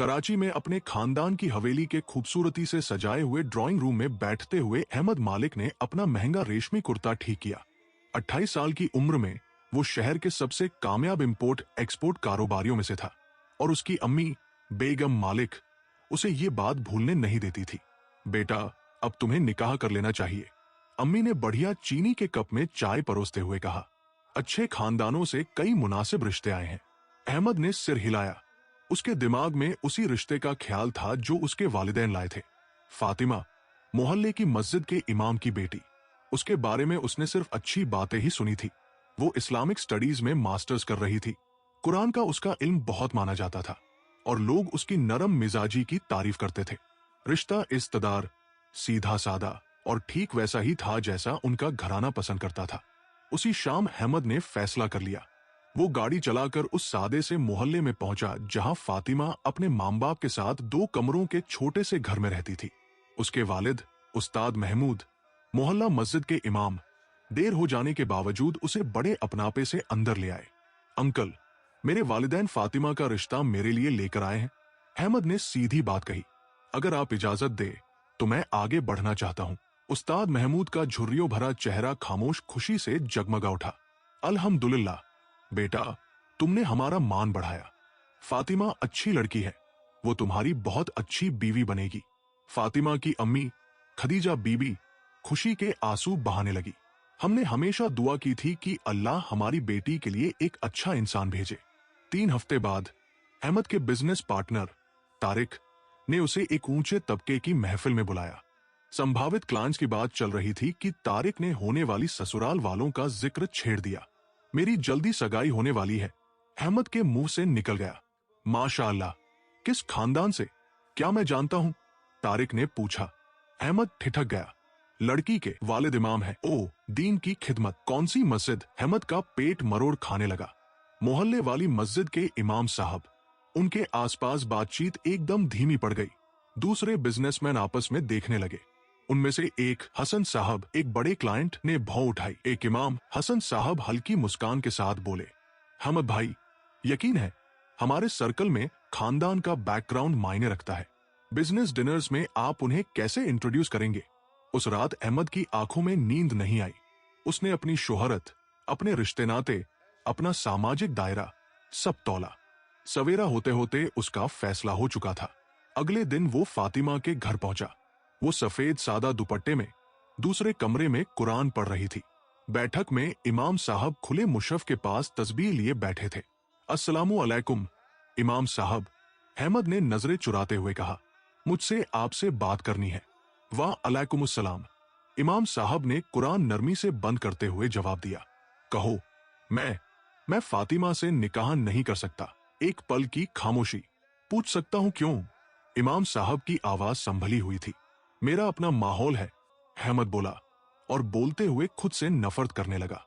कराची में अपने खानदान की हवेली के खूबसूरती से सजाए हुए ड्राइंग रूम में बैठते हुए अहमद मालिक ने अपना महंगा रेशमी कुर्ता ठीक किया। 28 साल की उम्र में वो शहर के सबसे कामयाब इंपोर्ट एक्सपोर्ट कारोबारियों में से था और उसकी अम्मी बेगम मालिक उसे ये बात भूलने नहीं देती थी। बेटा, अब तुम्हें निकाह कर लेना चाहिए, अम्मी ने बढ़िया चीनी के कप में चाय परोसते हुए कहा। अच्छे खानदानों से कई मुनासिब रिश्ते आए हैं। अहमद ने सिर हिलाया। उसके दिमाग में उसी रिश्ते का ख्याल था जो उसके वालिदैन लाए थे। फातिमा, मोहल्ले की मस्जिद के इमाम की बेटी। उसके बारे में उसने सिर्फ अच्छी बातें ही सुनी थी। वो इस्लामिक स्टडीज में मास्टर्स कर रही थी। कुरान का उसका इल्म बहुत माना जाता था और लोग उसकी नरम मिजाजी की तारीफ करते थे। रिश्ता इस्तदार, सीधा सादा और ठीक वैसा ही था जैसा उनका घराना पसंद करता था। उसी शाम अहमद ने फैसला कर लिया। वो गाड़ी चलाकर उस सादे से मोहल्ले में पहुंचा जहां फातिमा अपने मां बाप के साथ 2 कमरों के छोटे से घर में रहती थी। उसके वालिद उस्ताद महमूद, मोहल्ला मस्जिद के इमाम, देर हो जाने के बावजूद उसे बड़े अपनापे से अंदर ले आए। अंकल, मेरे वालिदैन फातिमा का रिश्ता मेरे लिए लेकर आए हैं, अहमद ने सीधी बात कही। अगर आप इजाजत दे तो मैं आगे बढ़ना चाहता हूं। उस्ताद महमूद का झुर्रियों भरा चेहरा खामोश खुशी से जगमगा उठा। अल्हम्दुलिल्लाह बेटा, तुमने हमारा मान बढ़ाया। फातिमा अच्छी लड़की है, वो तुम्हारी बहुत अच्छी बीवी बनेगी। फातिमा की अम्मी खदीजा बीबी खुशी के आंसू बहाने लगी। हमने हमेशा दुआ की थी कि अल्लाह हमारी बेटी के लिए एक अच्छा इंसान भेजे। 3 हफ्ते बाद अहमद के बिजनेस पार्टनर तारिक ने उसे एक ऊंचे तबके की महफिल में बुलाया। संभावित क्लाइंट्स की बात चल रही थी कि तारिक ने होने वाली ससुराल वालों का जिक्र छेड़ दिया। मेरी जल्दी सगाई होने वाली है, अहमद के मुंह से निकल गया। माशाअल्लाह, किस खानदान से, क्या मैं जानता हूं? तारिक ने पूछा। अहमद ठिठक गया। लड़की के वालिद इमाम है। ओ, दीन की खिदमत, कौन सी मस्जिद? अहमद का पेट मरोड़ खाने लगा। मोहल्ले वाली मस्जिद के इमाम साहब। उनके आसपास बातचीत एकदम धीमी पड़ गई। दूसरे बिजनेसमैन आपस में देखने लगे। उनमें से एक हसन साहब, एक बड़े क्लाइंट ने भौं उठाई। एक इमाम हसन साहब हल्की मुस्कान के साथ बोले, अहमद भाई, यकीन है हमारे सर्कल में खानदान का बैकग्राउंड मायने रखता है। बिजनेस डिनर्स में आप उन्हें कैसे इंट्रोड्यूस करेंगे? उस रात अहमद की आंखों में नींद नहीं आई। उसने अपनी शोहरत, अपने रिश्ते नाते, अपना सामाजिक दायरा सब तौला। सवेरा होते होते उसका फैसला हो चुका था। अगले दिन वो फातिमा के घर पहुंचा। वो सफेद सादा दुपट्टे में दूसरे कमरे में कुरान पढ़ रही थी। बैठक में इमाम साहब खुले मुशफ के पास तस्बीह लिए बैठे थे। अस्सलामु अलैकुम इमाम साहब, अहमद ने नजरें चुराते हुए कहा। मुझसे आपसे बात करनी है। वाह अलैकुमुस्सलाम, इमाम साहब ने कुरान नरमी से बंद करते हुए जवाब दिया। कहो। मैं फातिमा से निकाह नहीं कर सकता। एक पल की खामोशी। पूछ सकता हूं क्यों? इमाम साहब की आवाज संभली हुई थी। मेरा अपना माहौल है, अहमद बोला और बोलते हुए खुद से नफरत करने लगा।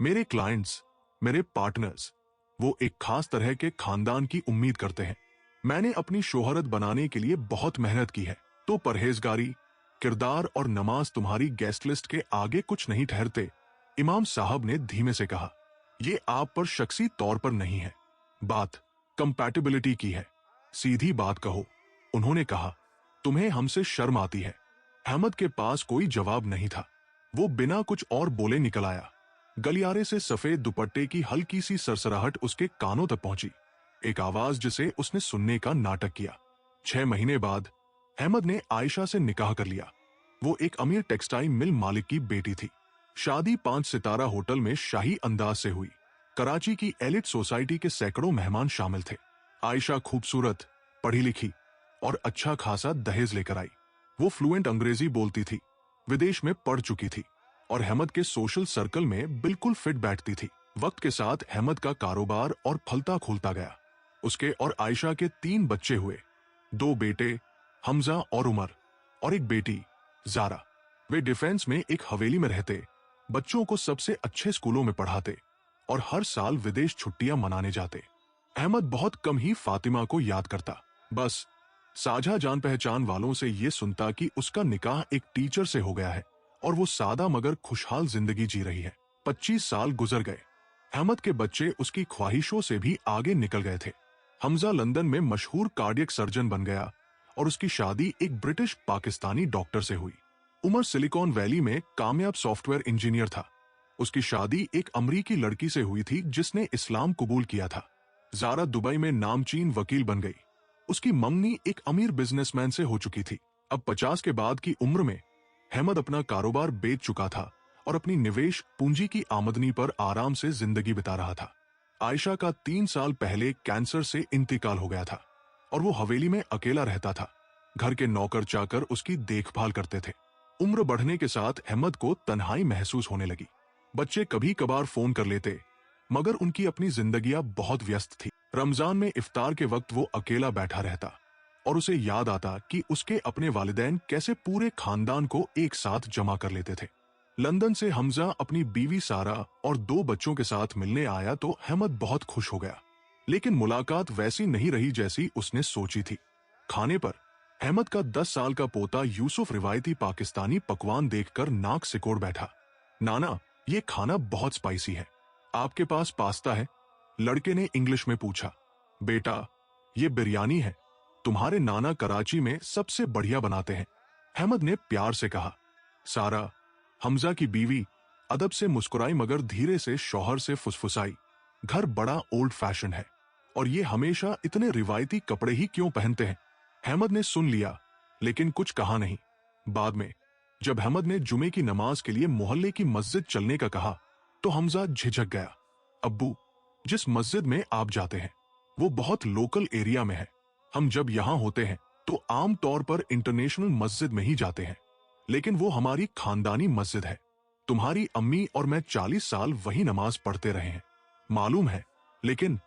मेरे क्लाइंट्स, मेरे पार्टनर्स, वो एक खास तरह के खानदान की उम्मीद करते हैं। मैंने अपनी शोहरत बनाने के लिए बहुत मेहनत की है, तो परहेजगारी, किरदार और नमाज तुम्हारी गेस्ट लिस्ट के आगे कुछ नहीं ठहरते, इमाम साहब ने धीमे से कहा। ये आप पर शख्सी तौर पर नहीं है, बात कंपैटिबिलिटी की है। सीधी बात कहो, उन्होंने कहा। तुम्हें हमसे शर्म आती है। अहमद के पास कोई जवाब नहीं था। वो बिना कुछ और बोले निकल आया। गलियारे से सफेद दुपट्टे की हल्की सी सरसराहट उसके कानों तक पहुंची। एक आवाज जिसे उसने सुनने का नाटक किया। 6 महीने बाद अहमद ने आयशा से निकाह कर लिया। वो एक अमीर टेक्सटाइल मिल मालिक की बेटी थी। शादी 5 सितारा होटल में शाही अंदाज से हुई। कराची की एलिट सोसाइटी के सैकड़ों मेहमान शामिल थे। आयशा खूबसूरत, पढ़ी लिखी और अच्छा खासा दहेज लेकर आई। वो फ्लुएंट अंग्रेजी बोलती थी, विदेश में पढ़ चुकी थी और अहमद के सोशल सर्कल में बिल्कुल फिट बैठती थी। वक्त के साथ अहमद का कारोबार और फलता खुलता गया। उसके और आयशा के 3 बच्चे हुए, 2 बेटे हमजा और उमर और एक बेटी जारा। वे डिफेंस में एक हवेली में रहते, बच्चों को सबसे अच्छे स्कूलों में पढ़ाते और हर साल विदेश छुट्टियां मनाने जाते। अहमद बहुत कम ही फातिमा को याद करता, बस साझा जान पहचान वालों से ये सुनता कि उसका निकाह एक टीचर से हो गया है और वो सादा मगर खुशहाल जिंदगी जी रही है। 25 साल गुजर गए। अहमद के बच्चे उसकी ख्वाहिशों से भी आगे निकल गए थे। हमजा लंदन में मशहूर कार्डियक सर्जन बन गया और उसकी शादी एक ब्रिटिश पाकिस्तानी डॉक्टर से हुई। उमर सिलिकॉन वैली में कामयाब सॉफ्टवेयर इंजीनियर था। उसकी शादी एक अमरीकी लड़की से हुई थी जिसने इस्लाम कबूल किया था। जारा दुबई में नामचीन वकील बन गई। उसकी मंगनी एक अमीर बिजनेसमैन से हो चुकी थी। अब 50 के बाद की उम्र में अहमद अपना कारोबार बेच चुका था और अपनी निवेश पूंजी की आमदनी पर आराम से जिंदगी बिता रहा था। आयशा का 3 साल पहले कैंसर से इंतकाल हो गया था और वो हवेली में अकेला रहता था। घर के नौकर चाकर उसकी देखभाल करते थे। उम्र बढ़ने के साथ अहमद को तन्हाई महसूस होने लगी। बच्चे कभी कभार फोन कर लेते, मगर उनकी अपनी जिंदगियां बहुत व्यस्त थी। रमजान में इफ्तार के वक्त वो अकेला बैठा रहता और उसे याद आता कि उसके अपने वालिदैन कैसे पूरे खानदान को एक साथ जमा कर लेते थे। लंदन से हमजा अपनी बीवी सारा और 2 बच्चों के साथ मिलने आया तो अहमद बहुत खुश हो गया, लेकिन मुलाकात वैसी नहीं रही जैसी उसने सोची थी। खाने पर अहमद का 10 साल का पोता यूसुफ रिवायती पाकिस्तानी पकवान देखकर नाक सिकोड़ बैठा। नाना, ये खाना बहुत स्पाइसी है, आपके पास पास्ता है? लड़के ने इंग्लिश में पूछा। बेटा, ये बिरयानी है, तुम्हारे नाना कराची में सबसे बढ़िया बनाते हैं, अहमद ने प्यार से कहा। सारा, हमजा की बीवी, अदब से मुस्कुराई मगर धीरे से शौहर से फुसफुसाई, घर बड़ा ओल्ड फैशन है और ये हमेशा इतने रिवायती कपड़े ही क्यों पहनते हैं? अहमद ने सुन लिया लेकिन कुछ कहा नहीं। बाद में जब अहमद ने जुमे की नमाज के लिए मोहल्ले की मस्जिद चलने का कहा तो हमजा झिझक गया। अब्बू, जिस मस्जिद में आप जाते हैं वो बहुत लोकल एरिया में है। हम जब यहाँ होते हैं तो आम तौर पर इंटरनेशनल मस्जिद में ही जाते हैं, लेकिन वो हमारी खानदानी मस्जिद है। तुम्हारी अम्मी और मैं 40 साल वही नमाज पढ़ते रहे हैं, मालूम है, लेकिन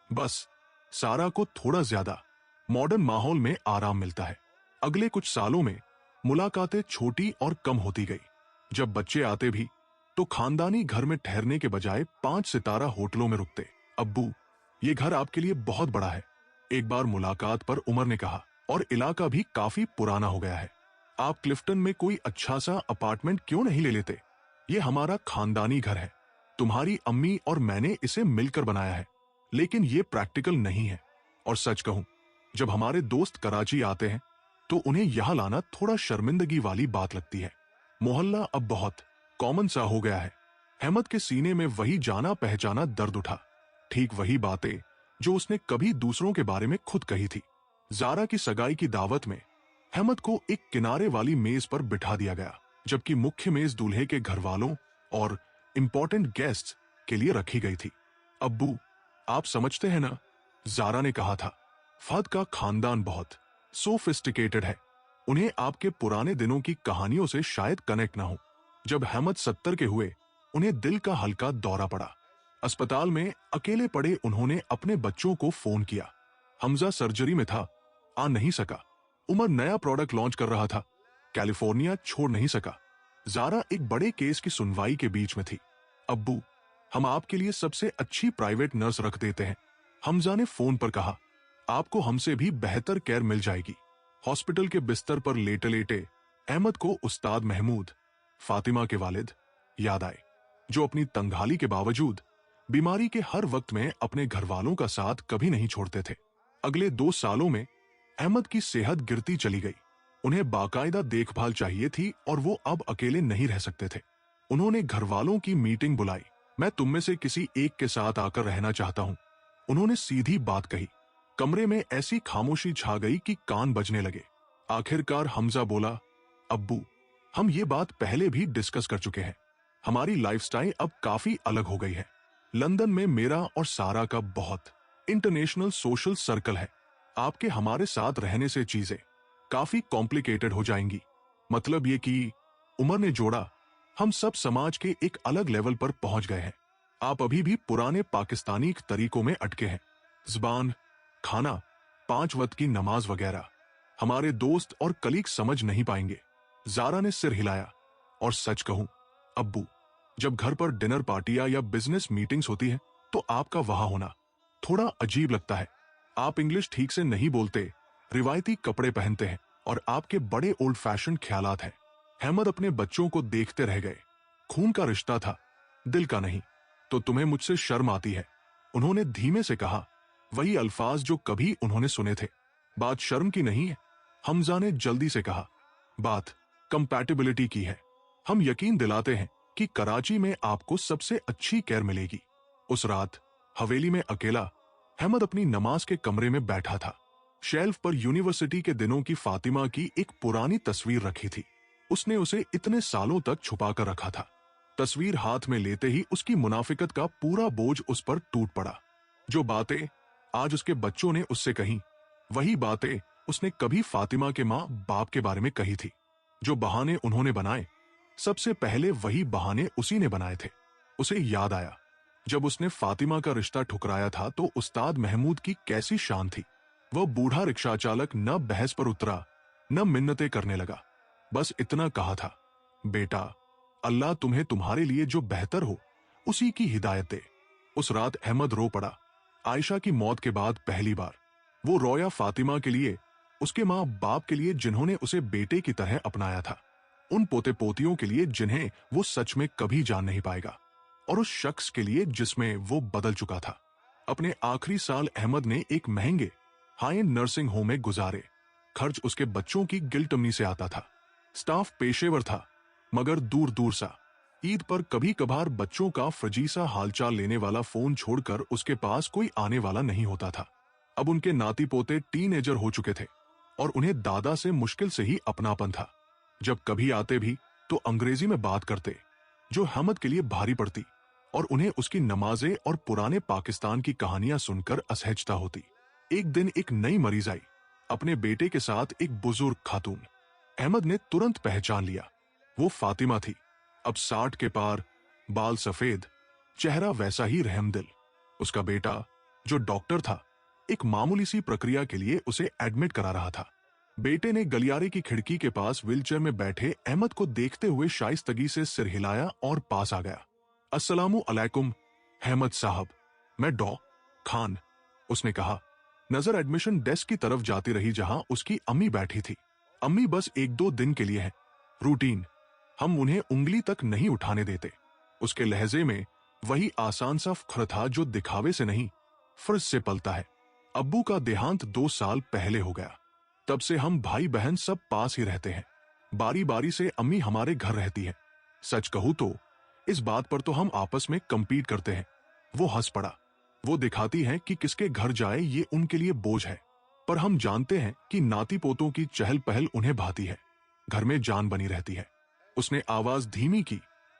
बस सारा को थोड़ा ज्यादा मॉडर्न माहौल में आराम मिलता है। अगले कुछ सालों में मुलाकातें छोटी और कम होती गई। जब बच्चे आते भी तो खानदानी घर में ठहरने के बजाय 5 सितारा होटलों में रुकते। अब्बू, ये घर आपके लिए बहुत बड़ा है, एक बार मुलाकात पर उमर ने कहा, और इलाका भी काफी पुराना हो गया है। आप क्लिफ्टन में कोई अच्छा सा अपार्टमेंट क्यों नहीं ले लेते? ये हमारा खानदानी घर है, तुम्हारी अम्मी और मैंने इसे मिलकर बनाया है, लेकिन ये प्रैक्टिकल नहीं है। और सच कहूं, जब हमारे दोस्त कराची आते हैं तो उन्हें यहां लाना थोड़ा शर्मिंदगी वाली बात लगती है। मोहल्ला अब बहुत कॉमन सा हो गया है। अहमद के सीने में वही जाना पहचाना दर्द उठा, ठीक वही बातें जो उसने कभी दूसरों के बारे में खुद कही थी। जारा की सगाई की दावत में अहमद को एक किनारे वाली मेज पर बिठा दिया गया, जबकि मुख्य मेज दूल्हे के घर वालों और इंपॉर्टेंट गेस्ट्स के लिए रखी गई थी। अब्बू, आप समझते हैं ना, जारा ने कहा था, फहद का खानदान बहुत सोफिस्टिकेटेड है, उन्हें आपके पुराने दिनों की कहानियों से शायद कनेक्ट ना हो। जब अहमद 70 के हुए उन्हें दिल का हल्का दौरा पड़ा। अस्पताल में अकेले पड़े उन्होंने अपने बच्चों को फोन किया। हमजा सर्जरी में था, आ नहीं सका। उमर नया प्रोडक्ट लॉन्च कर रहा था, कैलिफोर्निया छोड़ नहीं सका। जारा एक बड़े केस की सुनवाई के बीच में थी। अब्बू, हम आपके लिए सबसे अच्छी प्राइवेट नर्स रख देते हैं, हमजा ने फोन पर कहा। आपको हमसे भी बेहतर केयर मिल जाएगी। हॉस्पिटल के बिस्तर पर लेटे लेटे अहमद को उस्ताद महमूद, फातिमा के वालिद, याद आए, जो अपनी तंगहाली के बावजूद बीमारी के हर वक्त में अपने घर वालों का साथ कभी नहीं छोड़ते थे। अगले 2 सालों में अहमद की सेहत गिरती चली गई। उन्हें बाकायदा देखभाल चाहिए थी और वो अब अकेले नहीं रह सकते थे। उन्होंने घर वालों की मीटिंग बुलाई। मैं तुम में से किसी एक के साथ आकर रहना चाहता हूं, उन्होंने सीधी बात कही। कमरे में ऐसी खामोशी छा गई कि कान बजने लगे। आखिरकार हमजा बोला, अब्बू, हम ये बात पहले भी डिस्कस कर चुके हैं, हमारी लाइफस्टाइल अब काफी अलग हो गई है। लंदन में मेरा और सारा का बहुत इंटरनेशनल सोशल सर्कल है। आपके हमारे साथ रहने से चीजें काफी कॉम्प्लिकेटेड हो जाएंगी। मतलब ये कि, उमर ने जोड़ा, हम सब समाज के एक अलग लेवल पर पहुंच गए हैं। आप अभी भी पुराने पाकिस्तानी तरीकों में अटके हैं, जुबान, खाना, 5 वक्त की नमाज वगैरह हमारे दोस्त और कलीग समझ नहीं पाएंगे। जारा ने सिर हिलाया। और सच कहूं अब्बू, जब घर पर डिनर पार्टियां या बिजनेस मीटिंग्स होती हैं तो आपका वहां होना थोड़ा अजीब लगता है। आप इंग्लिश ठीक से नहीं बोलते, रिवायती कपड़े पहनते हैं और आपके बड़े ओल्ड फैशन ख्यालात हैं। अहमद अपने बच्चों को देखते रह गए। खून का रिश्ता था, दिल का नहीं। तो तुम्हें मुझसे शर्म आती है, उन्होंने धीमे से कहा। वही अल्फाज जो कभी उन्होंने सुने थे। बात शर्म की नहीं है, हमजा ने जल्दी से कहा। बात कंपैटिबिलिटी की है। हम यकीन दिलाते हैं कि कराची में आपको सबसे अच्छी केयर मिलेगी। उस रात हवेली में अकेला अहमद अपनी नमाज के कमरे में बैठा था। शेल्फ पर यूनिवर्सिटी के दिनों की फातिमा की एक पुरानी तस्वीर रखी थी। उसने उसे इतने सालों तक छुपा कर रखा था। तस्वीर हाथ में लेते ही उसकी मुनाफिकत का पूरा बोझ उस पर टूट पड़ा। जो बातें आज उसके बच्चों ने उससे कही, वही बातें उसने कभी फातिमा के माँ बाप के बारे में कही थी। जो बहाने उन्होंने बनाए, सबसे पहले वही बहाने उसी ने बनाए थे। उसे याद आया, जब उसने फातिमा का रिश्ता ठुकराया था तो उस्ताद महमूद की कैसी शान थी। वह बूढ़ा रिक्शा चालक न बहस पर उतरा, न मिन्नतें करने लगा। बस इतना कहा था, बेटा, अल्लाह तुम्हें तुम्हारे लिए जो बेहतर हो उसी की हिदायत दे। उस रात अहमद रो पड़ा। आयशा की मौत के बाद पहली बार वो रोया, फातिमा के लिए, उसके माँ बाप के लिए जिन्होंने उसे बेटे की तरह अपनाया था, उन पोते पोतियों के लिए जिन्हें वो सच में कभी जान नहीं पाएगा, और उस शख्स के लिए जिसमें वो बदल चुका था। अपने आखिरी साल अहमद ने एक महंगे हाई एंड नर्सिंग होम में गुजारे। खर्च उसके बच्चों की गिल्टमनी से आता था। स्टाफ पेशेवर था, मगर दूर दूर सा। ईद पर कभी कभार बच्चों का फजीसा हालचाल लेने वाला फोन छोड़कर उसके पास कोई आने वाला नहीं होता था। अब उनके नाती पोते टीनेजर हो चुके थे और उन्हें दादा से मुश्किल से ही अपनापन था। जब कभी आते भी तो अंग्रेजी में बात करते, जो अहमद के लिए भारी पड़ती, और उन्हें उसकी नमाजें और पुराने पाकिस्तान की कहानियां सुनकर असहजता होती। एक दिन एक नई मरीज आई, अपने बेटे के साथ एक बुजुर्ग खातून। अहमद ने तुरंत पहचान लिया, वो फातिमा थी। अब 60 के पार, बाल सफेद, चेहरा वैसा ही रहमदिल। उसका बेटा, जो डॉक्टर था, एक मामूली सी प्रक्रिया के लिए उसे एडमिट करा रहा था। बेटे ने गलियारे की खिड़की के पास व्हीलचेयर में बैठे अहमद को देखते हुए शाइस्तगी से सिर हिलाया और पास आ गया। अस्सलामु अलैकुम अहमद साहब, मैं डॉ खान, उसने कहा। नजर एडमिशन डेस्क की तरफ जाती रही जहां उसकी अम्मी बैठी थी। अम्मी बस 1-2 दिन के लिए है, रूटीन, हम उन्हें उंगली तक नहीं उठाने देते। उसके लहजे में वही आसान सा फख्र था जो दिखावे से नहीं, फर्ज से पलता है। अब्बू का देहांत 2 साल पहले हो गया। तब से हम भाई बहन सब पास ही रहते हैं। बारी बारी से अम्मी हमारे घर रहती है। सच कहूं तो इस बात पर तो हम आपस में कंपीट करते हैं। वो हंस पड़ा। वो दिखाती हैं कि किसके घर जाए ये उनके लिए बोझ है, पर हम जानते हैं कि नाती पोतों की चहल पहल उन्हें भाती है, घर में जान बनी रहती है। उसने आवाज धीमी की,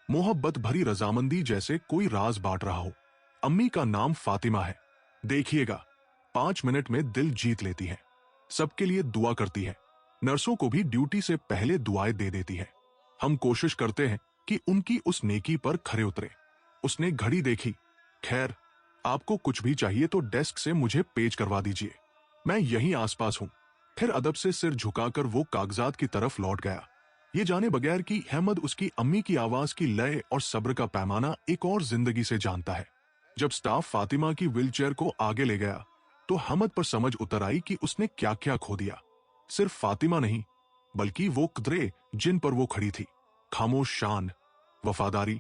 मोहब्बत भरी रजामंदी जैसे कोई राज बांट रहा हो। अम्मी का नाम फातिमा है। देखिएगा, 5 मिनट में दिल जीत लेती है। सबके लिए दुआ करती है, नर्सों को भी ड्यूटी से पहले दुआएं दे देती है। हम कोशिश करते हैं कि उनकी उस नेकी पर खरे उतरे। उसने घड़ी देखी। खैर, आपको कुछ भी चाहिए तो डेस्क से मुझे पेश करवा दीजिए, मैं यहीं आसपास हूं। फिर अदब से सिर झुकाकर वो कागजात की तरफ लौट गया, ये जाने बगैर कि अहमद उसकी अम्मी की आवाज की लय और सब्र का पैमाना एक और जिंदगी से जानता है। जब स्टाफ फातिमा की व्हीलचेयर को आगे ले गया तो अहमद पर समझ उतर आई कि उसने क्या क्या खो दिया। सिर्फ फातिमा नहीं, बल्कि वो कदरे जिन पर वो खड़ी थी। खामोश शान, वफादारी,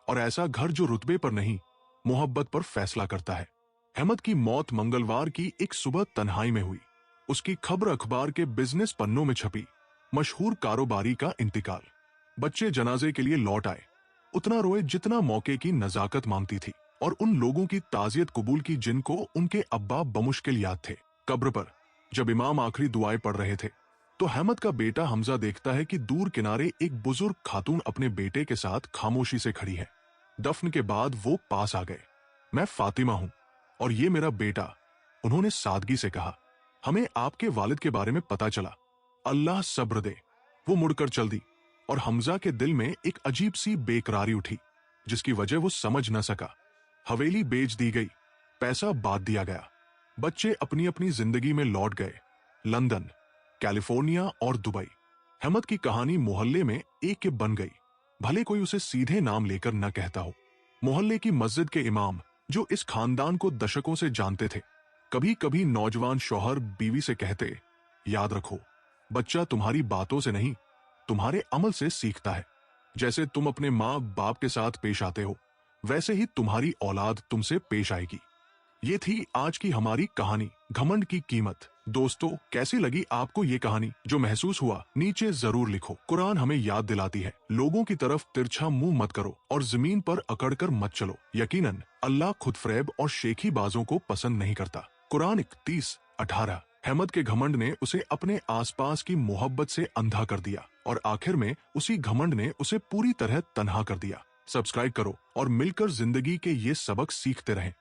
और ऐसा घर जो रुतबे पर नहीं, मोहब्बत पर फैसला करता है। अहमद की मौत मंगलवार की एक सुबह तन्हाई में हुई। उसकी खबर अखबार के बिजनेस पन्नों में छपी। मशहूर कारोबारी का इंतकाल। बच्चे जनाजे के लिए लौट आए। उतना रोए जितना मौके की नजाकत मांगती थी, और उन लोगों की ताजियत कबूल की जिनको उनके अब्बा बमुश्किल याद थे। कब्र पर जब इमाम आखिरी दुआएं पढ़ रहे थे तो अहमद का बेटा हमजा देखता है कि दूर किनारे एक बुजुर्ग खातून अपने बेटे के साथ खामोशी से खड़ी है। दफन के बाद वो पास आ गए। मैं फातिमा हूं और ये मेरा बेटा, उन्होंने सादगी से कहा। हमें आपके वालिद के बारे में पता चला, अल्लाह सब्र दे। वो मुड़कर चल दी और हमजा के दिल में एक अजीब सी बेकरारी उठी, जिसकी वजह वो समझ न सका। हवेली बेच दी गई, पैसा बांट दिया गया। बच्चे अपनी अपनी जिंदगी में लौट गए, लंदन, कैलिफोर्निया और दुबई। अहमद की कहानी मोहल्ले में एक के बन गई, भले कोई उसे सीधे नाम लेकर न कहता हो। मोहल्ले की मस्जिद के इमाम, जो इस खानदान को दशकों से जानते थे, कभी कभी नौजवान शौहर बीवी से कहते, याद रखो, बच्चा तुम्हारी बातों से नहीं, तुम्हारे अमल से सीखता है। जैसे तुम अपने माँ बाप के साथ पेश आते हो, वैसे ही तुम्हारी औलाद तुमसे पेश आएगी। ये थी आज की हमारी कहानी, घमंड की कीमत। दोस्तों, कैसी लगी आपको ये कहानी? जो महसूस हुआ नीचे जरूर लिखो। कुरान हमें याद दिलाती है, लोगों की तरफ तिरछा मुंह मत करो और जमीन पर अकड़कर मत चलो। यकीनन अल्लाह खुदफरेब और शेखी बाजों को पसंद नहीं करता। कुरान 31:18। अहमद के घमंड ने उसे अपने आसपास की मोहब्बत से अंधा कर दिया और आखिर में उसी घमंड ने उसे पूरी तरह तन्हा कर दिया। सब्सक्राइब करो और मिलकर जिंदगी के ये सबक सीखते रहें।